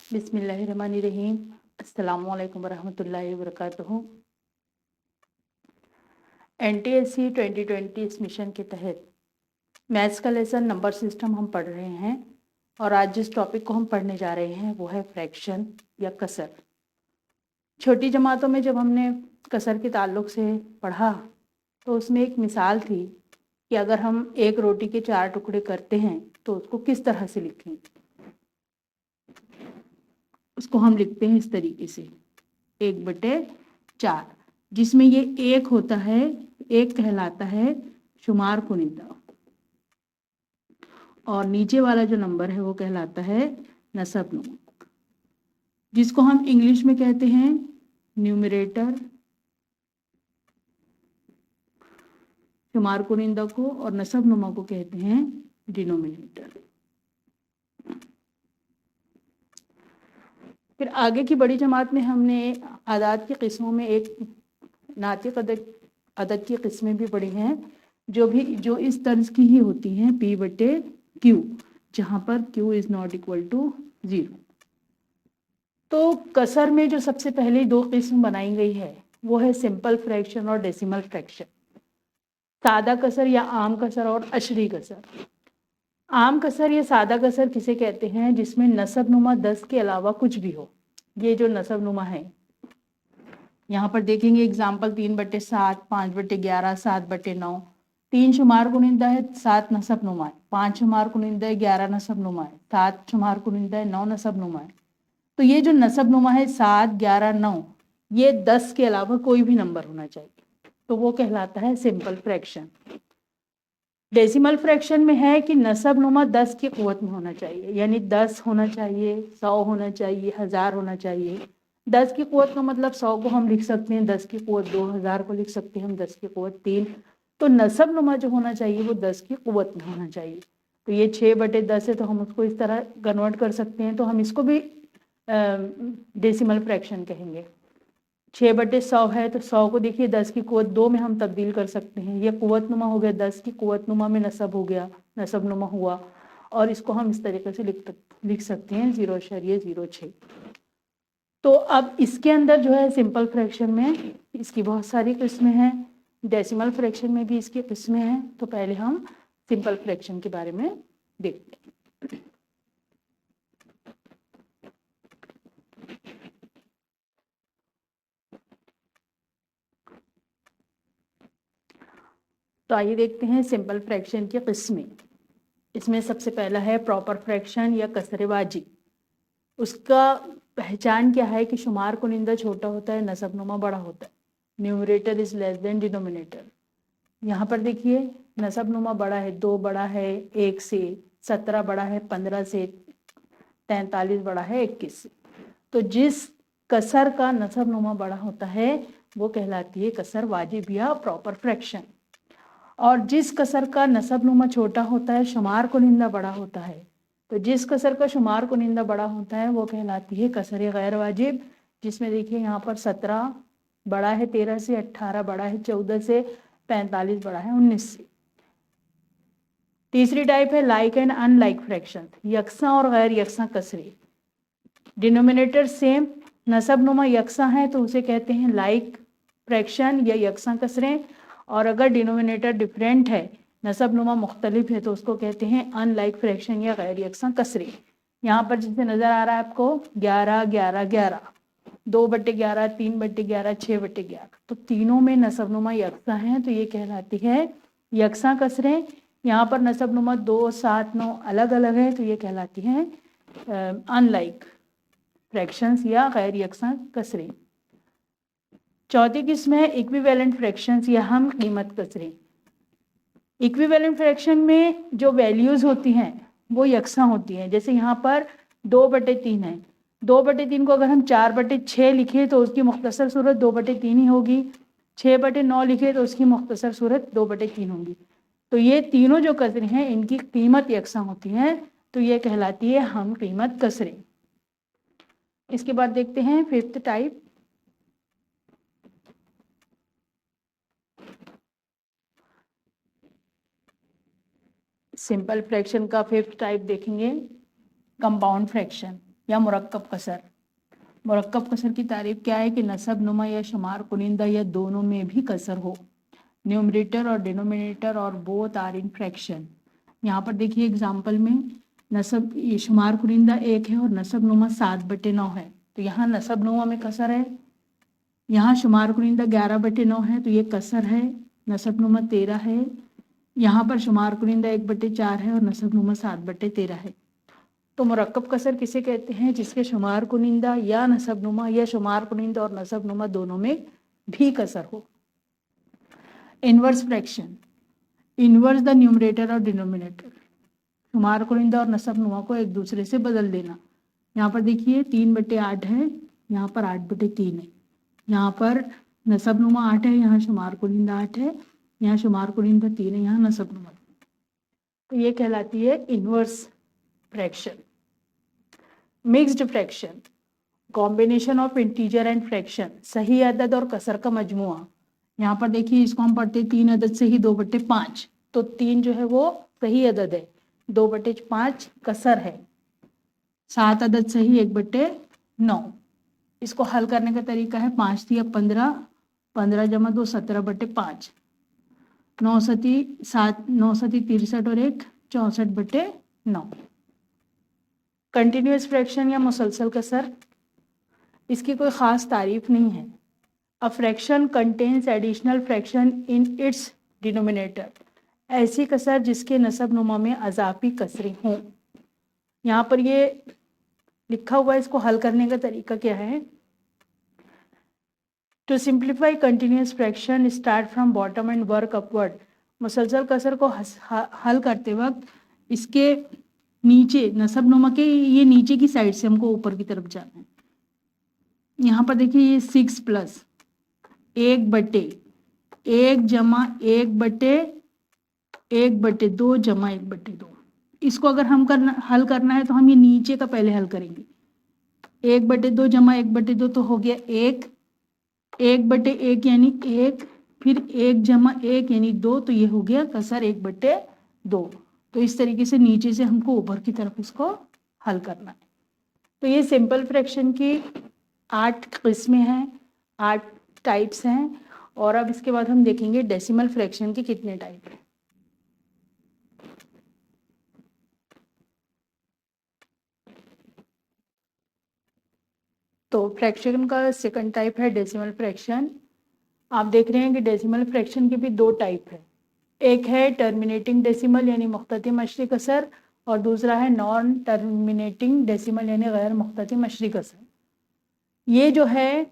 बिस्मिल्लाहिर्रहमानिर्रहीम। अस्सलामुअलैकुम वरहमतुल्लाहि वबरकातुहू। NTSC 2020 इस मिशन के तहत मैथ्स का लेसन नंबर सिस्टम हम पढ़ रहे हैं और आज जिस टॉपिक को हम पढ़ने जा रहे हैं वो है फ्रैक्शन या कसर। छोटी जमातों में जब हमने कसर के ताल्लुक से पढ़ा तो उसमें एक मिसाल थी कि अगर हम एक रोटी के 4 टुकड़े करते हैं तो उसको किस तरह से लिखें। उसको हम लिखते हैं इस तरीके से 1/4, जिसमें ये एक होता है, एक कहलाता है शुमार कुनिंदा और नीचे वाला जो नंबर है वो कहलाता है नसब नुमा, जिसको हम इंग्लिश में कहते हैं न्यूमरेटर शुमार कुनिंदा को और नसब नुमा को कहते हैं डिनोमिनेटर। फिर आगे की बड़ी जमात में हमने आदाद की किस्मों में एक नातिक अदद की किस्में भी पढ़ी हैं जो इस तर्ज की ही होती हैं P/Q, जहाँ पर Q is not equal to 0। तो कसर में जो सबसे पहले 2 किस्म बनाई गई है वो है सिंपल फ्रैक्शन और डेसिमल फ्रैक्शन। सादा कसर या आम कसर और अशरी कसर। आम कसर या सादा कसर किसे कहते हैं? जिसमें नसब नुमा 10 के अलावा कुछ भी हो। ये जो नसब नुमा है, यहाँ पर देखेंगे एग्जाम्पल 3/7, 5/11, 7/9। 3 शुमार कुनिंदा है, 7 नसब नुमा है। 5 शुमार कुनिंदा है, 11 नसब नुमा है। 7 शुमार कुनिंदा है, 9 नसब नुमा है। तो ये जो नसब नुमा है 7, 11, 9, ये 10 के अलावा कोई भी नंबर होना चाहिए, तो वो कहलाता है सिंपल फ्रैक्शन। डेसिमल फ्रैक्शन में है कि नसब नुमा 10 की कुवत में होना चाहिए, यानी 10 होना चाहिए, 100 होना चाहिए, 1000 होना चाहिए। 10 की कुवत का मतलब 100 को हम लिख सकते हैं 10 की कुवत 2, 1000 को लिख सकते हैं हम 10 की कुवत 3। तो नसब नुमा जो होना चाहिए वो 10 की कुवत में होना चाहिए। तो ये 6/10 है, तो हम उसको इस तरह कन्वर्ट कर सकते हैं। तो हम इसको भी डेसिमल फ्रैक्शन कहेंगे। 6/100 है तो 100 को देखिए 10 की कुवत 2 में हम तब्दील कर सकते हैं। ये कुवत नुमा हो गया, 10 की कुवत नुमा में नसब हो गया, नसब नुमा हुआ। और इसको हम इस तरीके से लिख सकते हैं 0.06। तो अब इसके अंदर जो है सिंपल फ्रैक्शन में इसकी बहुत सारी किस्में हैं, डेसिमल फ्रैक्शन में भी इसकी किस्में हैं। तो पहले हम सिंपल फ्रैक्शन के बारे में देखते हैं। तो आइए देखते हैं सिंपल फ्रैक्शन की किस्में। इसमें सबसे पहला है प्रॉपर फ्रैक्शन या कसरवाजी। उसका पहचान क्या है कि शुमार कुनिंदा छोटा होता है, नसब नुमा बड़ा होता है। Numerator is less than denominator. यहाँ पर देखिए नसब नुमा बड़ा है, 2 बड़ा है 1 से, 17 बड़ा है 15 से, 43 बड़ा है 21 से। तो जिस कसर का नसब नुमा बड़ा होता है वो कहलाती है कसर वाजिब या प्रॉपर फ्रैक्शन। और जिस कसर का नसब नुमा छोटा होता है, शुमार कुनिंदा बड़ा होता है, तो जिस कसर का शुमार कुनिंदा बड़ा होता है वो कहलाती है कसर गैर वाजिब। जिसमें देखिए यहाँ पर 17 बड़ा है 13 से, 18 बड़ा है 14 से, 45 बड़ा है 19 से। तीसरी टाइप है लाइक एंड अनलाइक फ्रैक्शन, यकसा और गैर यकसा कसरे। डिनोमिनेटर सेम, नसब नुमा यकसा है तो उसे कहते हैं लाइक फ्रैक्शन या यकसा कसरें। और अगर डिनोमिनेटर डिफरेंट है, नसब नुमा मुख्तलिफ है, तो उसको कहते हैं अनलाइक फ्रैक्शन या गैर यकसा कसरे। यहाँ पर जैसे नज़र आ रहा है आपको 11, 11, 11, 2/11, 3/11, 6/11, तो तीनों में नसब नुमा यकसा हैं, तो ये कहलाती है यकसा कसरें। यहाँ पर नसब नुमा 2, 7, 9 अलग अलग है, तो ये कहलाती हैं अनलाइक फ्रैक्शंस या गैर यकसा कसरें। चौथी किस्म है इक्विवेलेंट फ्रैक्शंस या हम कीमत कसरें। इक्विवेलेंट फ्रैक्शन में जो वैल्यूज होती हैं वो यकसा होती हैं। जैसे यहाँ पर 2/3 है, 2/3 को अगर हम 4/6 लिखे तो उसकी मुख्तसर सूरत 2/3 ही होगी। 6/9 लिखे तो उसकी मुख्तसर सूरत 2/3 होगी। तो ये तीनों जो कसरें हैं इनकी कीमत यकसा होती हैं, तो ये कहलाती है हम कीमत कसरें। इसके बाद देखते हैं 5th टाइप। सिंपल फ्रैक्शन का 5th टाइप देखेंगे कंपाउंड फ्रैक्शन। या मुरक्कब कसर। मुरक्कब कसर की तारीफ क्या है कि नसब नुमा या शुमार कुनिंदा या दोनों में भी कसर हो। न्यूमरेटर और डिनोमिनेटर और बोथ आर इन फ्रैक्शन। यहाँ पर देखिए एग्जाम्पल में नसब ये शुमार कुनिंदा 1 है और नसब नुमा 7/9 है, तो यहाँ नसब नुमा में कसर है। यहाँ शुमार कुनिंदा 11/9 है, तो ये कसर है। नसब नुमा 13 है। यहाँ पर शुमार कुनिंदा 1/4 है और नसब नुमा 7/13 है। तो मुरक्कब कसर किसे कहते हैं? जिसके शुमार कुनिंदा या नसब नुमा या शुमार कुनिंदा और नसब नुमा दोनों में भी कसर हो। Inverse fraction, inverse the numerator और डिनोमिनेटर। शुमार कुनिंदा और नसब नुमा को एक दूसरे से बदल देना। यहाँ पर देखिए 3/8 है, यहाँ पर 8/3 है। यहाँ पर नसब नुमा 8 है, यहाँ शुमार कुनिंदा 8 है, यहाँ शुमार कुनिंदा 3 है, यहाँ नसब नुमा। तो ये कहलाती है inverse fraction. Mixed fraction, combination of integer and fraction, सही अदद और कसर का मजमुआ। यहाँ पर देखिए इसको हम पढ़ते 3 अदद से ही 2/5, तो 3 जो है वो सही अदद है, 2/5 कसर है। 7 अदद सही 1/9। इसको हल करने का तरीका है 5 × 15, 15 × 2 17/5, 9 × 7 9 × 63 और 1 64/9। कंटिन्यूस फ्रैक्शन या मुसलसल कसर, इसकी कोई ख़ास तारीफ नहीं है। A fraction contains additional fraction in its denominator, ऐसी कसर जिसके नसब नुमा में अजाफी कसरें हों। यहाँ पर ये लिखा हुआ है, इसको हल करने का तरीका क्या है? To simplify continuous fraction start from bottom and work upward. मुसलसल कसर को हल करते वक्त इसके नीचे नसब नुमा के ये नीचे की साइड से हमको ऊपर की तरफ जाना है। यहाँ पर देखिए ये 6 + 1/1 जमा 1/1/2 जमा 1/2। इसको अगर हम हल करना है तो हम ये नीचे का पहले हल करेंगे। 1/2 जमा 1/2 तो हो गया 1, 1/1 यानी 1, फिर 1 जमा 1 यानी 2, तो ये हो गया कसर 1/2। तो इस तरीके से नीचे से हमको ऊपर की तरफ इसको हल करना है। तो ये सिंपल फ्रैक्शन की 8 किस्में हैं, 8 टाइप्स हैं। और अब इसके बाद हम देखेंगे डेसिमल फ्रैक्शन के कितने टाइप हैं। तो फ्रैक्शन का सेकंड टाइप है डेसिमल फ्रैक्शन। आप देख रहे हैं कि डेसिमल फ्रैक्शन के भी 2 टाइप है। एक है टर्मिनेटिंग डेसिमल यानी मुख्ततिम अशरी कसर, और दूसरा है नॉन टर्मिनेटिंग डेसिमल यानी गैर मुख्ततिम अशरी कसर। ये जो है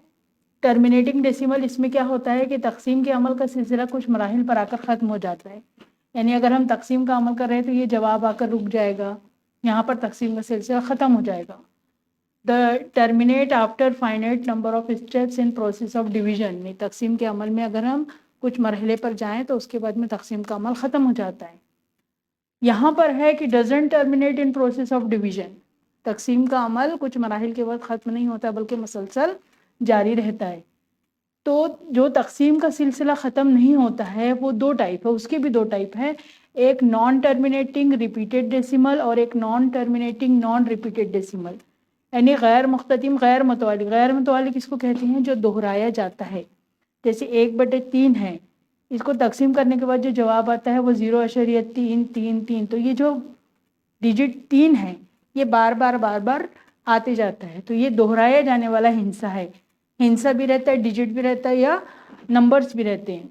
टर्मिनेटिंग डेसिमल, इसमें क्या होता है कि तकसीम के अमल का सिलसिला कुछ मराहिल पर आकर ख़त्म हो जाता है। यानी अगर हम तकसीम का अमल कर रहे हैं तो ये जवाब आकर रुक जाएगा, यहाँ पर तकसीम का सिलसिला ख़त्म हो जाएगा। The terminate after finite number of steps in process of division, में तकसीम के अमल में अगर हम कुछ मरहले पर जाएं तो उसके बाद में तकसीम का अमल ख़त्म हो जाता है। यहाँ पर है कि doesn't terminate in process of division, तकसीम का अमल कुछ मराहिल के बाद ख़त्म नहीं होता बल्कि मुसलसल जारी रहता है। तो जो तकसीम का सिलसिला ख़त्म नहीं होता है वो 2 टाइप है, उसके भी 2 टाइप है। एक नॉन टर्मिनेटिंग रिपीटेड डेसिमल और एक non terminating non repeated decimal, यानी गैर मुख्ततिम गैर मुतवाली। गैर मुतवाली किसको कहते हैं? जो दोहराया जाता है। जैसे 1/3 है, इसको तकसीम करने के बाद जो जवाब आता है वो 0.333। तो ये जो डिजिट 3 है ये बार बार आते जाता है, तो ये दोहराया जाने वाला हिंसा है। हिंसा भी रहता है, डिजिट भी रहता है, या नंबर्स भी रहते हैं,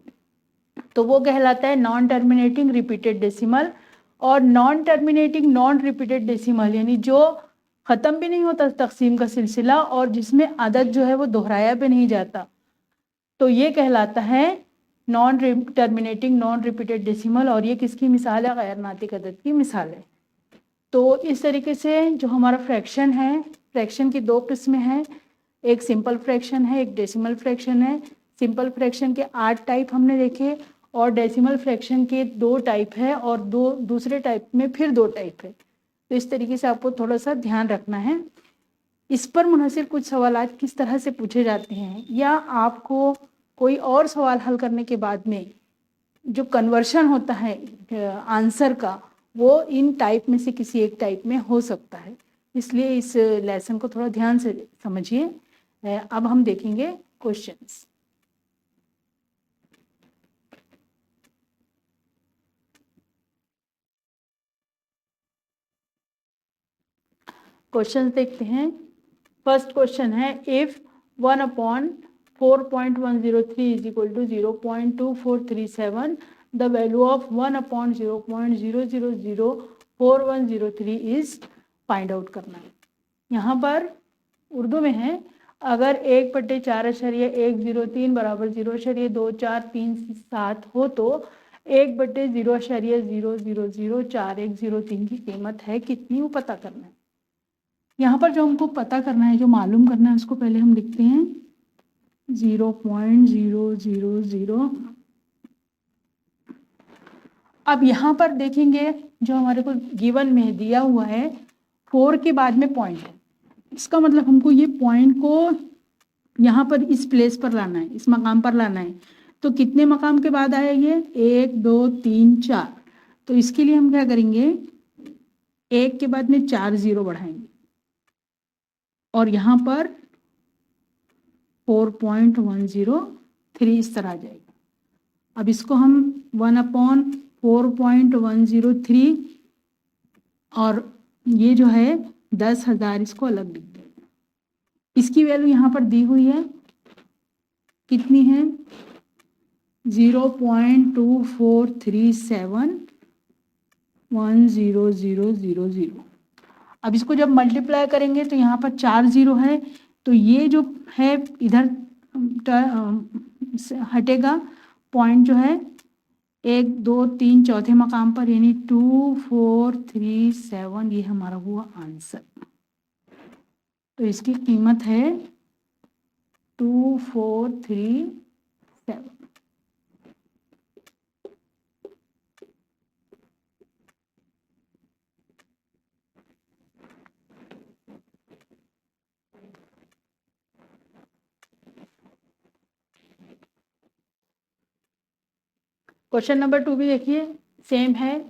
तो वो कहलाता है नॉन टर्मिनेटिंग रिपीटेड डेसिमल। और non terminating non repeated decimal यानी जो ख़त्म भी नहीं होता तकसीम का सिलसिला और जिसमें अदद जो है वो दोहराया भी नहीं जाता, तो ये कहलाता है non terminating non repeated decimal. और ये किसकी मिसाल है? गैर नातिक अदद की मिसाल है। तो इस तरीके से जो हमारा फ्रैक्शन है, फ्रैक्शन की 2 किस्में हैं, एक सिंपल फ्रैक्शन है, एक डेसिमल फ्रैक्शन है। सिंपल फ्रैक्शन के 8 टाइप हमने देखे और डेसिमल फ्रैक्शन के 2 टाइप है और दूसरे टाइप में फिर 2 टाइप है। तो इस तरीके से आपको थोड़ा सा ध्यान रखना है। इस पर मुनहसिर कुछ सवालात किस तरह से पूछे जाते हैं, या आपको कोई और सवाल हल करने के बाद में जो कन्वर्शन होता है आंसर का, वो इन टाइप में से किसी एक टाइप में हो सकता है। इसलिए इस लेसन को थोड़ा ध्यान से समझिए। अब हम देखेंगे क्वेश्चंस। क्वेश्चंस देखते हैं। फर्स्ट क्वेश्चन है, if 1/4.103 is equal to 0.2437, the value of 1/0.0004103 is find out करना है। यहाँ पर उर्दू में है, अगर 1/4.103 बराबर 0.2437 हो तो 1/0.0004103 की कीमत है कितनी, वो पता करना है। यहाँ पर जो हमको पता करना है, जो मालूम करना है, उसको पहले हम लिखते हैं 0.000। अब यहाँ पर देखेंगे जो हमारे को गिवन में दिया हुआ है 4 के बाद में पॉइंट है, इसका मतलब हमको ये पॉइंट को यहाँ पर इस प्लेस पर लाना है, इस मकाम पर लाना है। तो कितने मकाम के बाद आया ये, 1 2 3 4। तो इसके लिए हम क्या करेंगे, 1 के बाद में 4 0 बढ़ाएंगे और यहाँ पर 4.103 इस तरह आ जाएगा। अब इसको हम 1/4.103 और ये जो है 10,000, इसको अलग लिख देंगे। इसकी वैल्यू यहाँ पर दी हुई है, कितनी है, 0.24371000। अब इसको जब मल्टीप्लाई करेंगे तो यहाँ पर 4 0 है, तो ये जो है इधर हटेगा, पॉइंट जो है 1 2 3 चौथे मकाम पर, यानी 2437, ये हमारा हुआ आंसर। तो इसकी कीमत है 2437। क्वेश्चन नंबर 2 भी देखिए, सेम है।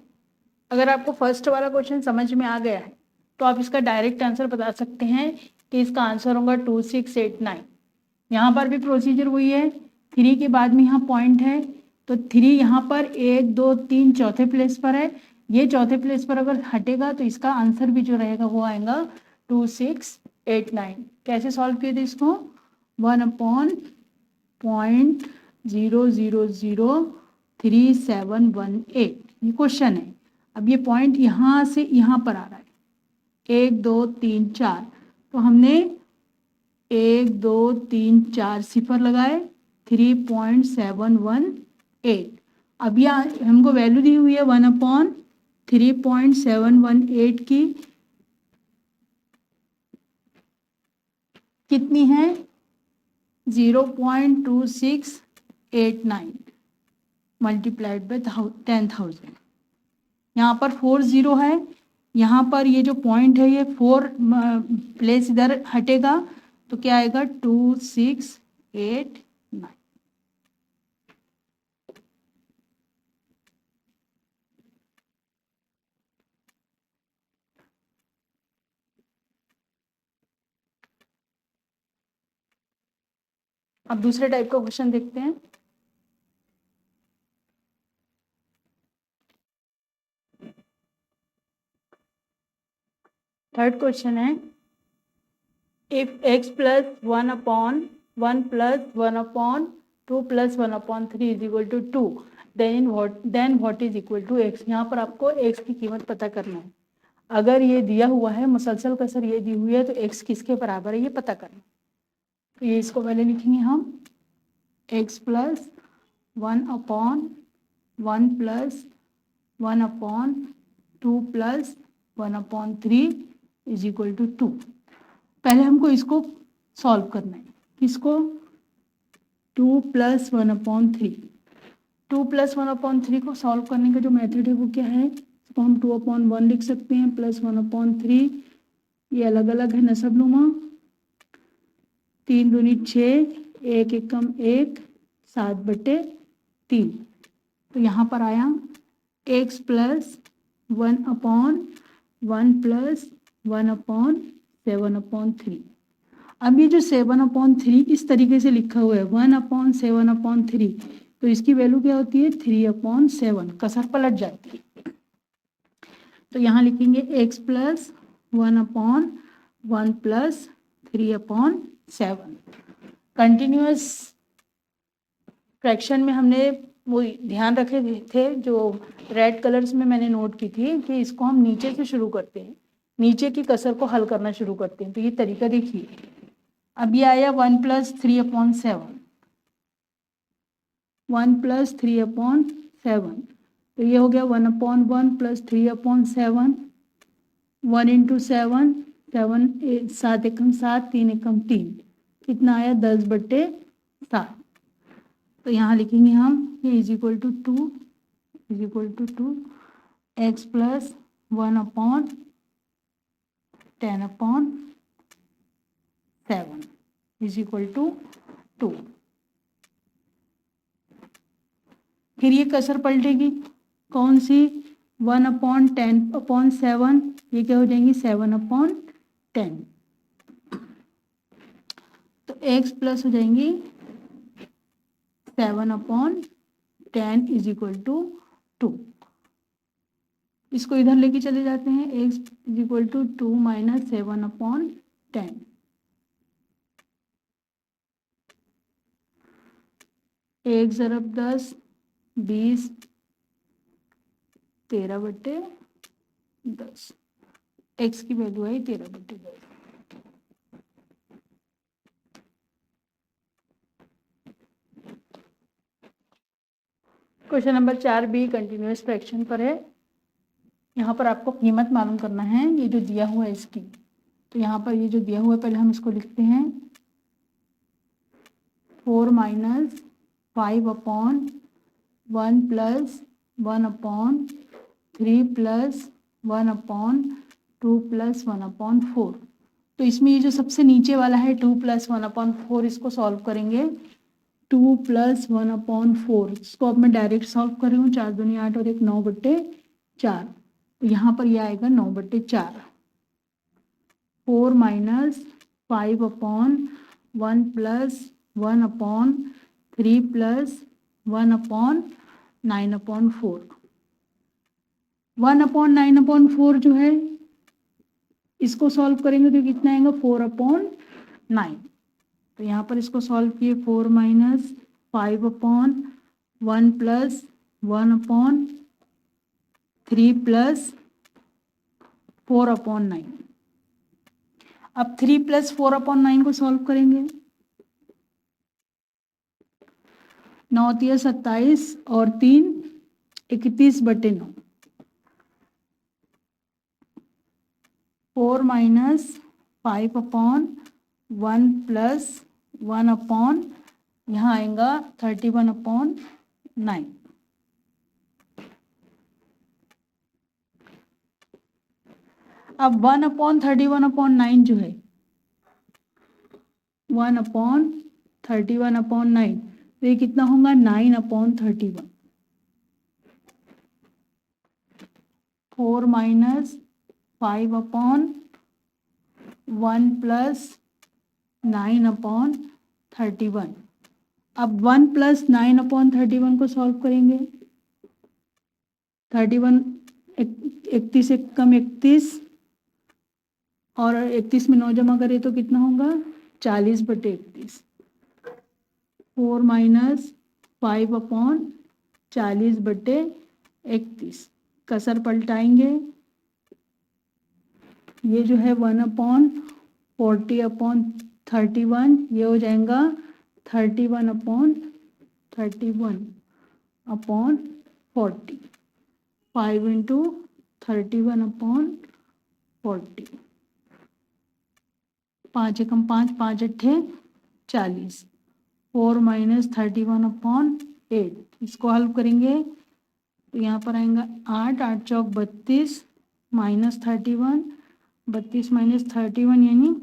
अगर आपको फर्स्ट वाला क्वेश्चन समझ में आ गया है तो आप इसका डायरेक्ट आंसर बता सकते हैं कि इसका आंसर होगा 2689। यहाँ पर भी प्रोसीजर वही है, 3 के बाद में यहाँ पॉइंट है, तो 3 यहाँ पर 1 2 3 चौथे प्लेस पर है, ये चौथे प्लेस पर अगर हटेगा तो इसका आंसर भी जो रहेगा वो आएगा 2689। कैसे सॉल्व किए थे इसको, 1/0.0003718, ये क्वेश्चन है। अब ये पॉइंट यहाँ से यहाँ पर आ रहा है, 1 2 3 4, तो हमने 1 2 3 4 सिफर लगाए, 3.718। अब यह हमको वैल्यू दी हुई है 1/3.718 की, कितनी है, 0.2689 मल्टीप्लाइड बाय 10,000। यहाँ पर 4 0 है, यहाँ पर ये जो पॉइंट है ये 4 प्लेस इधर हटेगा, तो क्या आएगा 2689। अब दूसरे टाइप का क्वेश्चन देखते हैं। थर्ड क्वेश्चन है, if x plus 1/1 plus 1/2 plus 1/3 is equal to 2, then what is equal to x। यहाँ पर आपको x की कीमत पता करना है। अगर ये दिया हुआ है, मुसलसल कसर ये दी हुई है, तो x किसके बराबर है ये पता करना। तो ये इसको पहले लिखेंगे हम, x plus 1/1 plus 1/2 plus 1/3 is equal to 2। पहले हमको इसको सॉल्व करना है, किसको, 2 प्लस 1/3। 2 प्लस 1/3 को सॉल्व करने का जो मेथड है वो क्या है, इसको हम 2/1 लिख सकते हैं, प्लस 1/3, ये अलग अलग है नसबनुमा, 3 दूनी 6, 1 एकम 1, 7/3। तो यहाँ पर आया x प्लस 1/1 प्लस 1/7/3। अब ये जो 7/3 इस तरीके से लिखा हुआ है 1/7/3, तो इसकी वैल्यू क्या होती है 3/7, कसर पलट जाती है। तो यहाँ लिखेंगे x + 1/1 + 3/7। कंटिन्यूअस फ्रैक्शन में हमने वो ध्यान रखे थे जो रेड कलर्स में मैंने नोट की थी कि इसको हम नीचे से शुरू करते हैं, नीचे की कसर को हल करना शुरू करते हैं। तो ये तरीका देखिए, अब ये आया 1 + 3/7, 1 + 3/7, तो ये हो गया 1/1 + 3/7, 1 × 7, 7 एकम 7, 3 एकम 3, कितना आया 10/7। तो यहाँ लिखेंगे हम ये = 2 x + 1/10/7 = 2। फिर ये कसर पलटेगी कौन सी 1/10/7, ये क्या हो जाएंगी 7/10। तो x प्लस हो जाएंगी 7/10 = 2। इसको इधर लेके चले जाते हैं, x = 2 - 7/10। एक ज़रब 10, 20, 13/10, x की वैल्यू आई 13/10। Question number 4b continuous fraction पर है। यहाँ पर आपको कीमत मालूम करना है, ये जो दिया हुआ है इसकी। तो यहाँ पर ये जो दिया हुआ है पहले हम इसको लिखते हैं 4 - 5/1 + 1/3 + 1/2 + 1/4। तो इसमें ये जो सबसे नीचे वाला है 2 + 1/4, इसको सॉल्व करेंगे। 2 + 1/4, इसको अब मैं डायरेक्ट सॉल्व कर रही हूँ। 4 दूनी 8 और 1 9/4। तो यहाँ पर यह आएगा 9/4। 4 - 5/1 + 1/3 + 1/9/4। 1/9/4 जो है इसको सॉल्व करेंगे तो कितना आएगा 4/9। तो यहाँ पर इसको सॉल्व किए 4 - 5/1 + 1/3 + 4/9। अब 3 + 4/9 को सॉल्व करेंगे। 9 × 3 = 27 और 3 = 31/9। 4 - 5/1 + 1/, यहाँ आएगा 31/9। अब 1/31/9 जो है 1/31/9, तो ये कितना होगा 9/31। 4 - 5/1 + 9/31। अब 1 + 9/31 को सॉल्व करेंगे। 31 31 से कम 31 और 31 में 9 जमा करें तो कितना होगा 40/31। 4 - 5/40/31, कसर पलटाएंगे। ये जो है 1/40/31, ये हो जाएगा 31/31/40। 5 × 31/40, 5 एकम 5, 5 अट्ठे 40। 4 - 31/8, इसको हल करेंगे तो यहाँ पर आएगा 8, 8 चौक 32 -31, 32 - 31 यानी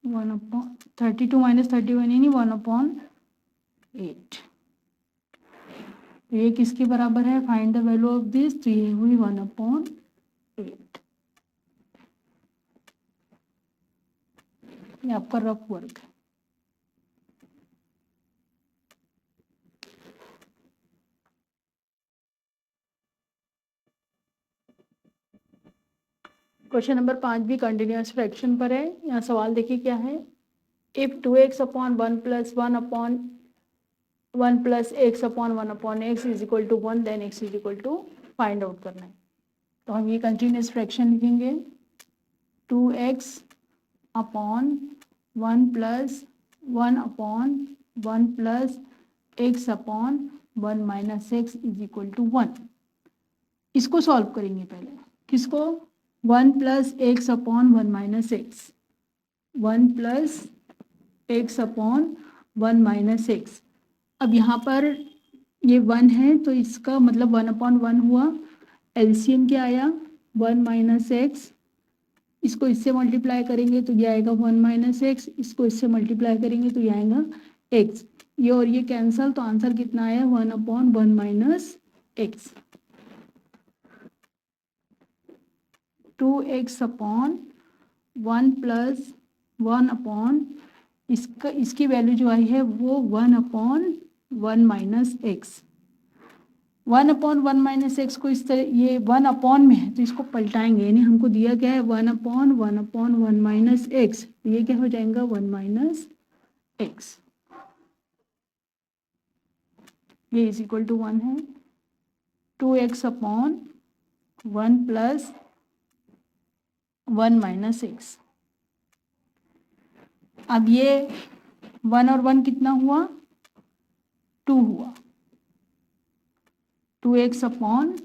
32 - 31 यानी 1/8। तो ये किसके बराबर है, find the value of this. तो ये हुई 1/8। ये आपका रफ वर्क है। क्वेश्चन नंबर 5 भी कंटिन्यूअस फ्रैक्शन पर है। यहाँ सवाल देखिए क्या है, if 2x upon 1 plus 1 upon 1 plus x upon 1 upon x is equal to 1 then x is equal to find out करना है। तो हम ये कंटिन्यूअस फ्रैक्शन लिखेंगे 2x upon 1 plus 1 upon 1 plus x upon 1 minus x is equal to 1। इसको solve करेंगे पहले, किसको, 1 plus x upon 1 minus x, 1 plus x upon 1 minus x. अब यहाँ पर ये 1 है तो इसका मतलब 1 अपॉन 1 हुआ, एलसीएम क्या आया 1 माइनस एक्स, इसको इससे मल्टीप्लाई करेंगे तो ये आएगा 1 माइनस एक्स, इसको इससे मल्टीप्लाई करेंगे तो ये आएगा एक्स, ये और ये कैंसल, तो आंसर कितना आया 1 upon 1 minus x. 2x upon 1 plus 1 upon इसकी वैल्यू जो आई है वो 1 upon 1 minus x. 1 upon 1 minus x को इस तरह, ये 1 अपॉन में है तो इसको पलटाएंगे, यानी हमको दिया गया है 1 अपॉन 1 माइनस एक्स, तो ये क्या हो जाएगा 1 माइनस एक्स, ये इज इक्वल टू 1 है। 2x upon 1 plus 1 minus x. अब ये 1 और 1 कितना हुआ 2 हुआ, 2x upon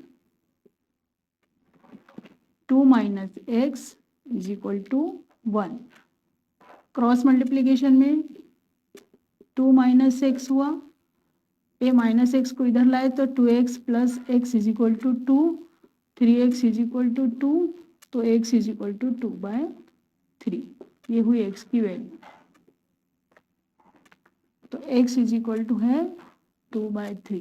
2 minus x is equal to 1। Cross multiplication में 2 माइनस एक्स हुआ, ये माइनस एक्स को इधर लाए तो 2x plus x is equal to 2, 3x is equal to 2, तो x इज इक्वल टू 2/3, ये हुई x की वैल्यू, तो x इज इक्वल टू है 2/3।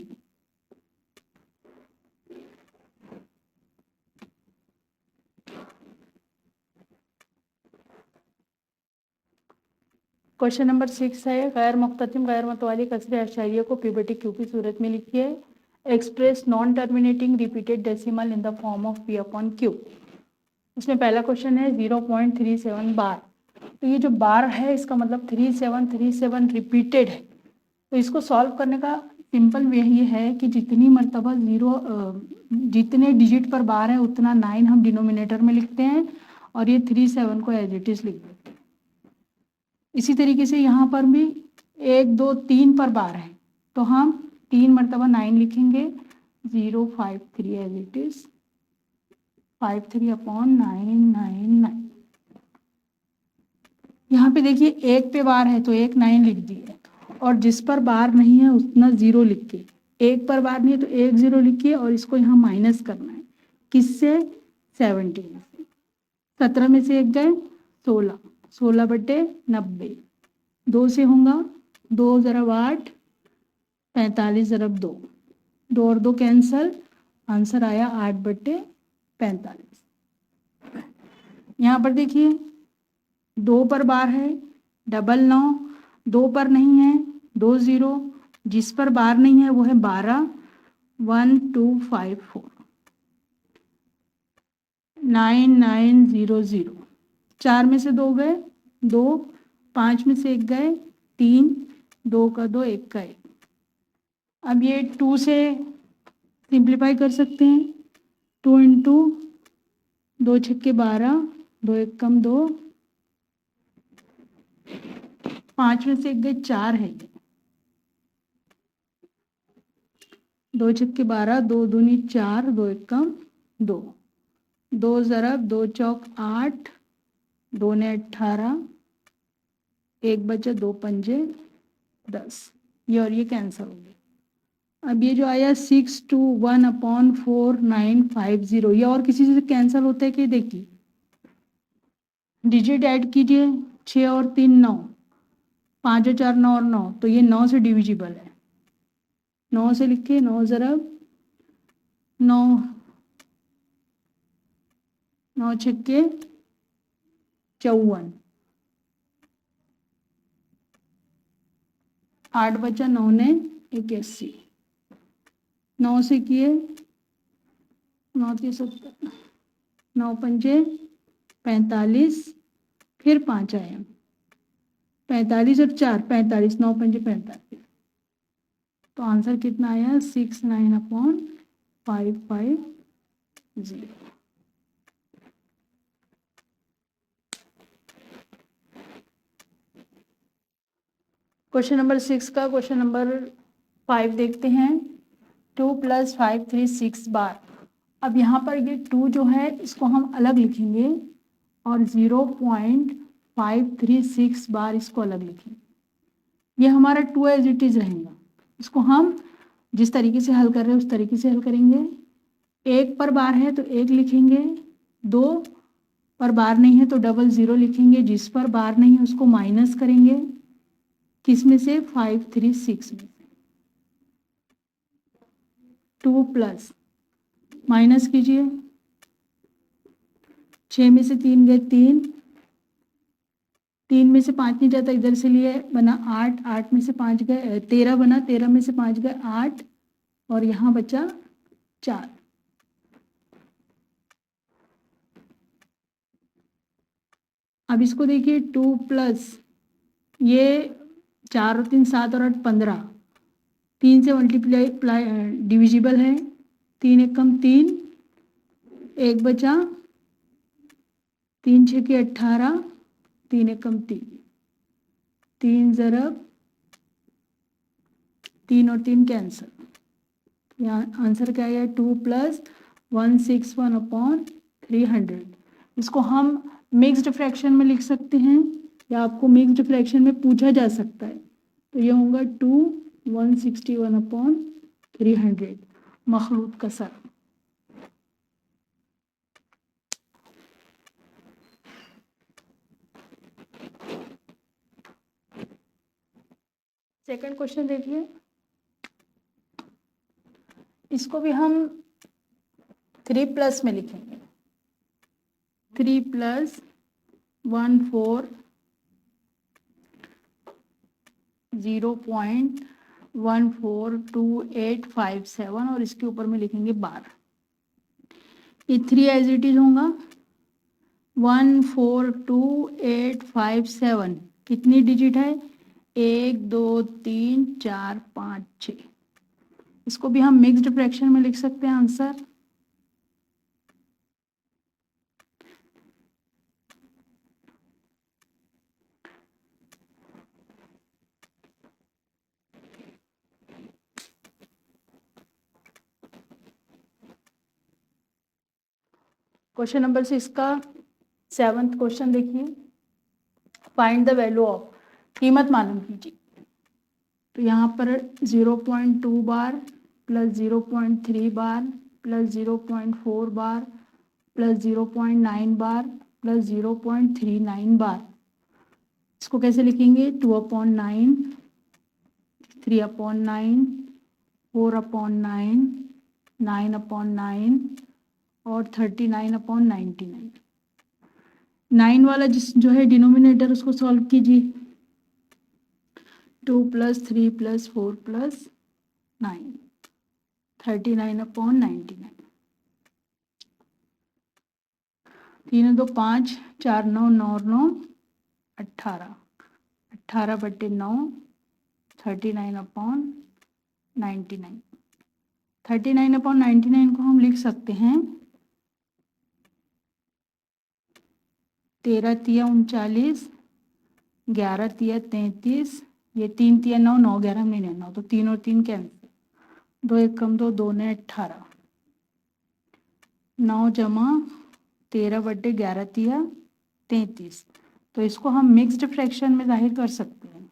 क्वेश्चन नंबर 6 है, गैर मुख्ततिम गैर मतवाली कसरे अशारिया को पी/क्यू की सूरत में लिखिए। Express non terminating repeated decimal in the form of P upon Q. इसमें पहला क्वेश्चन है 0.37 बार, तो ये जो बार है इसका मतलब 3737 रिपीटेड है। तो इसको सॉल्व करने का सिंपल वे ये है कि जितनी मरतबा जितने डिजिट पर बार है उतना 9 हम डिनोमिनेटर में लिखते हैं और ये 37 को एज इट इज लिख देते हैं। इसी तरीके से यहाँ पर भी 1 2 3 पर बार है तो हम 3 मरतबा 9 लिखेंगे, 053 एज इट इज 53 अपॉन 999। यहाँ पे देखिए 1 पे बार है तो 1 9 लिख दिए, और जिस पर बार नहीं है उतना 0 लिख के, 1 पर बार नहीं है तो 1 0 लिखिए और इसको यहाँ माइनस करना है, किससे 17 से, 17 में से 1 गए 16, 16/90, 2 से होगा 2 ज़रब 8, 45 ज़रब 2, 2 और 2 कैंसल, आंसर आया 8/45। यहाँ पर देखिए 2 पर बार है 99, 2 पर नहीं है 2 0, जिस पर बार नहीं है वो है 12, 1 2 5 4, 9 9 0 0, 4 में से 2 गए 2, 5 में से 1 गए 3, 2 का 2 1 का 1। अब ये 2 से सिंप्लीफाई कर सकते हैं, 2 इंटू 2 छक्के 12, 2 1 कम 2, 5 में से 1 गए 4 है, 2 छक्के 12, 2 दूनी 4, 2 1 कम 2, 2 ज़रब 2 चौक 8, 2 ने 18, 1 बचा 2 पंजे 10, ये और ये कैंसिल हो गया। अब ये जो आया 6 2 1 अपॉन 4 9 5 0, ये और किसी से कैंसिल होता है कि, देखिए डिजिट ऐड कीजिए, 6 और 3 9, 5 और 4 9 और 9, तो ये 9 से डिविजिबल है, 9 से लिखिए, 9 ज़रब 9, 9 छक्के 54, 8 बचा, 9 ने 81, 9 से किए 9 3 70, 9 पंजे 45, फिर 5 आया 45 और 4 45, 9 पंजे 45, तो आंसर कितना आया 69/550। क्वेश्चन नंबर 6 का क्वेश्चन नंबर 5 देखते हैं। 2 + 5 3 6 बार। अब यहाँ पर ये 2 जो है इसको हम अलग लिखेंगे और 0.536 बार इसको अलग लिखेंगे। ये हमारा 2 एज इट इज रहेगा। इसको हम जिस तरीके से हल कर रहे हैं उस तरीके से हल करेंगे। 1 पर बार है तो 1 लिखेंगे, 2 पर बार नहीं है तो डबल 0 लिखेंगे, जिस पर बार नहीं है उसको माइनस करेंगे, किस में से 536 में। 2 प्लस माइनस कीजिए, 6 में से 3 गए 3, 3 में से 5 नहीं जाता, इधर से लिए बना 8, 8 में से 5 गए 13 बना, 13 में से 5 गए 8 और यहाँ बचा 4। अब इसको देखिए 2 प्लस ये 4 और 3 7 और 8 15, 3 से मल्टीप्लाई डिविजिबल है, 3 एक कम 3, 1 बचा, 3 6 के 18, 3 एक कम 3, 3 ज़रब 3 और 3 कैंसल। यहाँ आंसर क्या है 2 + 161/300। इसको हम मिक्स्ड फ्रैक्शन में लिख सकते हैं या आपको मिक्स्ड फ्रैक्शन में पूछा जा सकता है, तो ये होगा 2 161/300 मखलूत कसर। सेकंड क्वेश्चन देखिए, इसको भी हम 3 प्लस में लिखेंगे। 3 + 0.142857 और इसके ऊपर में लिखेंगे बार। ये 3 एज इट इज होगा। 142857 कितनी डिजिट है 1 2 3 4 5 6। इसको भी हम मिक्स्ड फ्रैक्शन में लिख सकते हैं आंसर। क्वेश्चन नंबर 6 का 7th क्वेश्चन देखिए, फाइंड द वैल्यू ऑफ, कीमत मालूम कीजिए। तो यहाँ पर 0.2 बार + 0.3 बार + 0.4 बार + 0.9 बार + 0.39 बार। इसको कैसे लिखेंगे 2/9, 3/9, 4/9, 9/9 और 39/99। 9 वाला जो है डिनोमिनेटर उसको सॉल्व कीजिए। 2 + 3 + 4 + 9, 39/99। 3 2 5, 4 9 9 और 9 18, 18/9, 39/99। 39/99 को हम लिख सकते हैं 13 तिया 39, 11 तिया 33, ये 3 तिया 9, 9 11 में 9, तो 3 और 3 कैंसिल, 2 एक कम 2, 2 ने 18, 9 जमा 13/11 तिया 33। तो इसको हम मिक्स्ड फ्रैक्शन में जाहिर कर सकते हैं।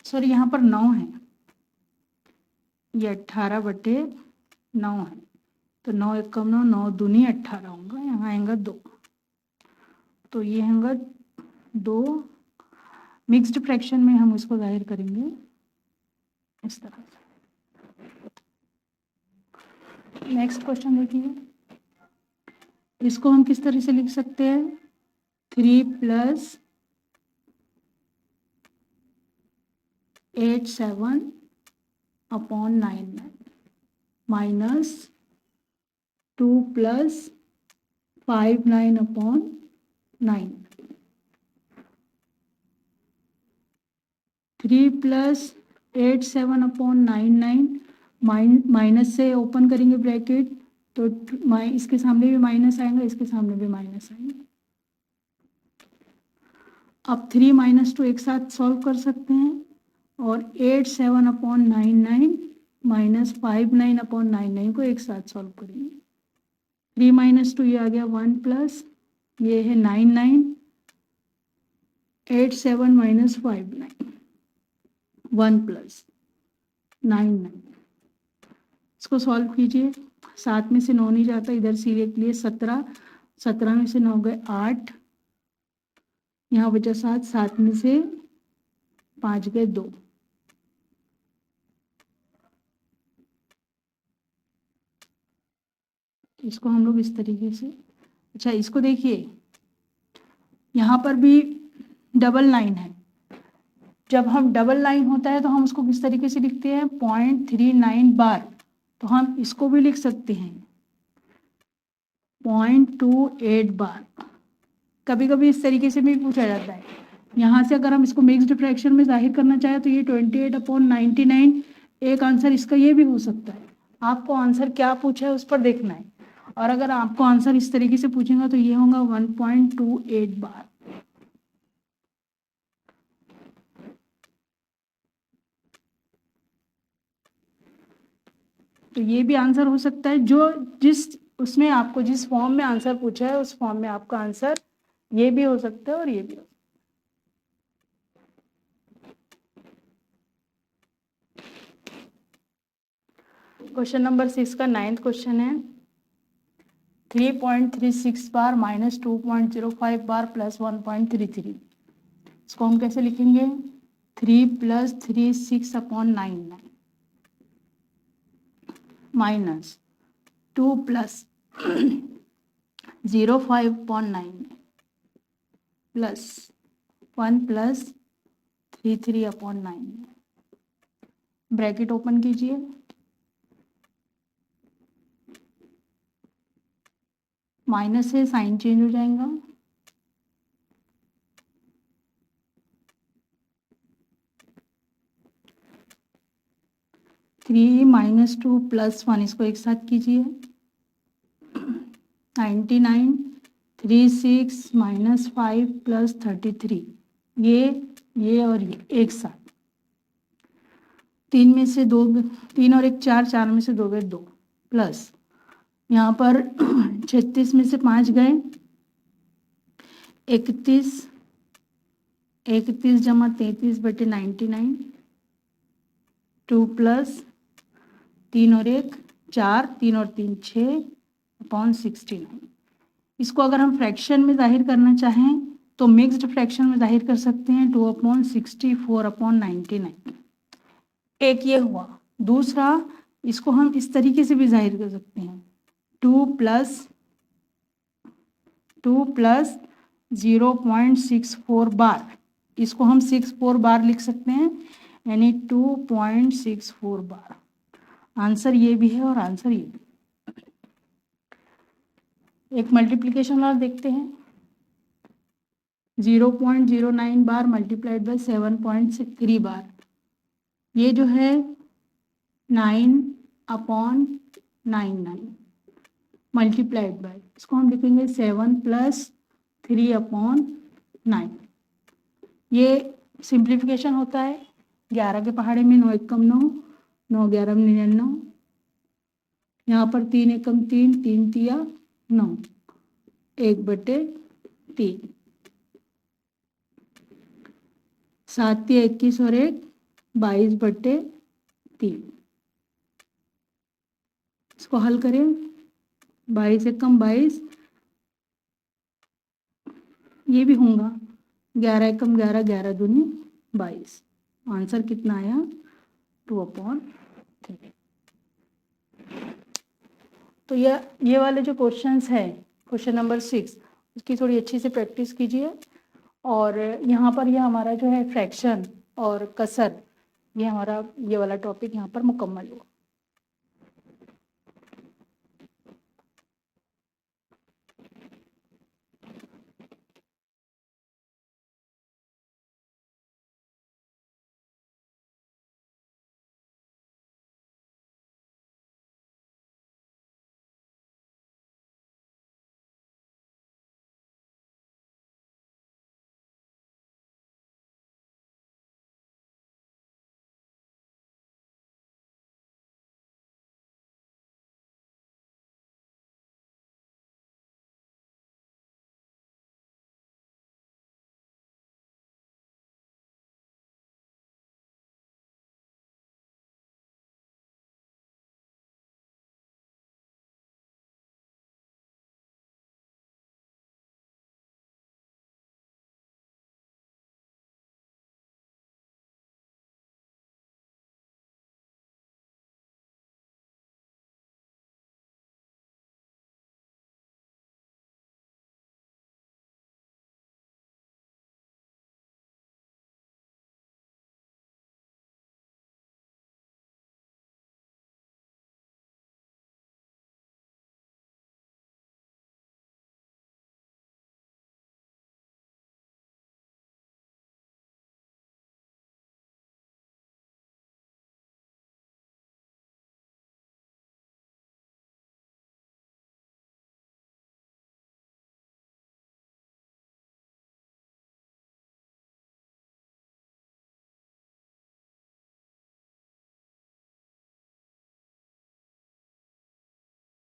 सॉरी यहाँ पर 9 है, ये 18/9 है, तो 9 एक कम 9, 9 दूनी 18 होगा, यहाँ आएगा 2, तो ये होगा 2। मिक्स्ड फ्रैक्शन में हम इसको जाहिर करेंगे इस तरह से। नेक्स्ट क्वेश्चन देखिए, इसको हम किस तरह से लिख सकते हैं 3 + 87/99 माइनस 2 + 59/9 3 + 87/99 माइनस से ओपन करेंगे ब्रैकेट तो इसके सामने भी माइनस आएगा, इसके सामने भी माइनस आएगा। अब 3 - 2 एक साथ सॉल्व कर सकते हैं और 87/99 माइनस 59/99 को एक साथ सॉल्व करेंगे। 3 - 2 ये आ गया 1 प्लस ये है 99 87 - 59 1 + 99। इसको सॉल्व कीजिए। 7 में से 9 नहीं जाता, इधर सीधे के लिए 17 17 में से 9 गए 8, यहाँ बचा 7 7 में से 5 गए 2। इसको हम लोग इस तरीके से, अच्छा इसको देखिए यहाँ पर भी डबल लाइन है। जब हम डबल लाइन होता है तो हम उसको किस तरीके से लिखते हैं 0.39 बार, तो हम इसको भी लिख सकते हैं 0.28 बार। कभी कभी इस तरीके से भी पूछा जाता है। यहाँ से अगर हम इसको मिक्स्ड फ्रैक्शन में जाहिर करना चाहें तो ये 28/99 एक आंसर इसका ये भी हो सकता है। आपको आंसर क्या पूछा है उस पर देखना है। और अगर आपको आंसर इस तरीके से पूछेगा तो ये होगा 1.28 बार। तो ये भी आंसर हो सकता है। जो जिस उसमें आपको जिस फॉर्म में आंसर पूछा है उस फॉर्म में आपका आंसर ये भी हो सकता है और ये भी हो सकता है। क्वेश्चन नंबर 6 का 9th क्वेश्चन है 3.36 बार माइनस 2.05 बार प्लस 1.33। इसको हम कैसे लिखेंगे 3 + 36/99 माइनस 2 + 0.5/9 प्लस 1 + 33/9। ब्रैकेट ओपन कीजिए, माइनस से साइन चेंज हो जाएगा, थ्री माइनस 2 + 1 इसको एक साथ कीजिए 99 36 - 5 + 33 ये और ये एक साथ 3 में से 2 3 और 1 4 4 में से 2 गए 2 प्लस यहाँ पर 36 में से 5 गए 31 31 जमा 33/99 2 प्लस 3 और 1 4 3 और 3 6/69। इसको अगर हम फ्रैक्शन में जाहिर करना चाहें तो मिक्स्ड फ्रैक्शन में जाहिर कर सकते हैं 2/64/99। एक ये हुआ। दूसरा इसको हम इस तरीके से भी जाहिर कर सकते हैं 2 + 0.64 बार। इसको हम 64 बार लिख सकते हैं यानी 2.64 बार। आंसर ये भी है और आंसर ये भी। एक मल्टीप्लिकेशन और देखते हैं 0.09 बार मल्टीप्लाइड बाय 7.3 बार। ये जो है 9/99 मल्टीप्लाइड बाय, इसको हम लिखेंगे 7 + 3/9। ये सिंप्लीफिकेशन होता है 11 के पहाड़े में 9 × 9 9 × 11 = 99। यहाँ पर 3 × 1 = 3 3 × 3 = 9 1/3 7 × 3 = 21 और 1 22/3। इसको हल करें 22 × 1 = 22, ये भी होगा 11 × 1 = 11 11 × 2 = 22। आंसर कितना आया 2/3। तो ये वाले जो क्वेश्चंस है क्वेश्चन नंबर 6 उसकी थोड़ी अच्छी से प्रैक्टिस कीजिए। और यहाँ पर यह हमारा जो है फ्रैक्शन और कसर ये हमारा ये वाला टॉपिक यहाँ पर मुकम्मल हुआ।